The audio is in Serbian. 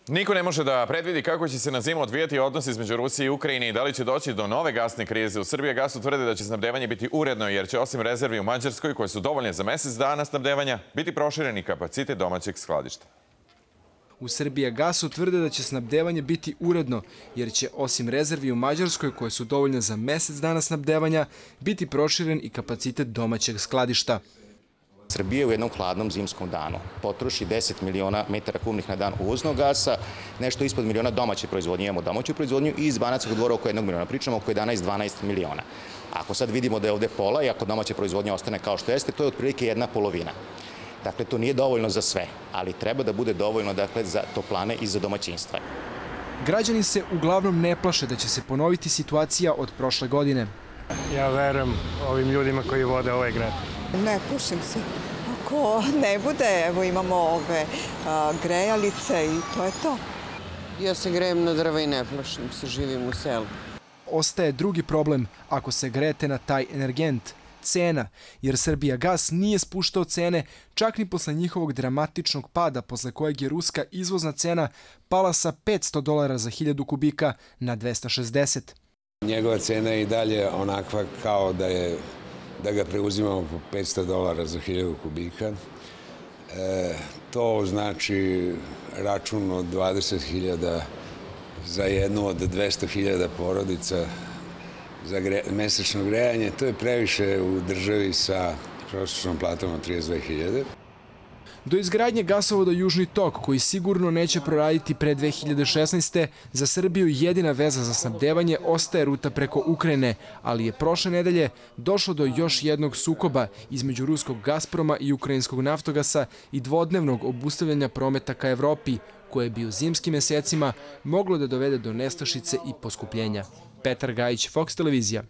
Niko ne može da predvidi kako će se na zimu odvijati odnos između Rusije i Ukrajine i da li će doći do nove gasne krize. U Srbijagasu tvrde da će snabdevanje biti uredno jer će osim rezervi u Mađarskoj, koje su dovoljne za mesec dana snabdevanja, biti prošireni kapacitet domaćeg skladišta. U Srbijagasu tvrde da će snabdevanje biti uredno jer će osim rezervi u Mađarskoj, koje su dovoljne za mesec dana snabdevanja, biti proširen i kapacitet domaćeg skladišta. Srbija u jednom hladnom zimskom danu potroši 10 miliona metara kubnih na dan uvoznog gasa, nešto ispod miliona domaće proizvodnje, imamo domaću proizvodnju i iz Banatskog Dvora oko 1 miliona, pričamo oko 11-12 miliona. Ako sad vidimo da je ovde pola i ako domaća proizvodnja ostane kao što jeste, to je otprilike 1/2. Dakle, to nije dovoljno za sve, ali treba da bude dovoljno za toplane i za domaćinstva. Građani se uglavnom ne plaše da će se ponoviti situacija od prošle godine. Ja verujem ovim ljudima koji vode ovaj grad. Ne pušim se. Ako ne bude, evo imamo ove grejalice i to je to. Ja se grejem na drva i ne plašim se, živim u selu. Ostaje drugi problem ako se grejete na taj energent, cena, jer Srbijagas nije spuštao cene čak ni posle njihovog dramatičnog pada, posle kojeg je ruska izvozna cena pala sa $500 za 1000 kubika na 260. Njegova cena je i dalje onakva kao da ga preuzimamo po $500 za 1000 kubika. To znači račun od 20.000 za jednu od 200.000 porodica za mesečno grejanje. To je previše u državi sa prosječnom platom od 32.000. Do izgradnje gasovoda Južni tok, koji sigurno neće proraditi pre 2016. za Srbiju jedina veza za snabdevanje ostaje ruta preko Ukrajine, ali je prošle nedelje došlo do još jednog sukoba između ruskog Gazproma i ukrajinskog Naftogasa i dvodnevnog obustavljanja prometa ka Evropi, koje bi u zimskim mesecima moglo da dovede do nestašice i poskupljenja. Petar Gajić, Fox televizija.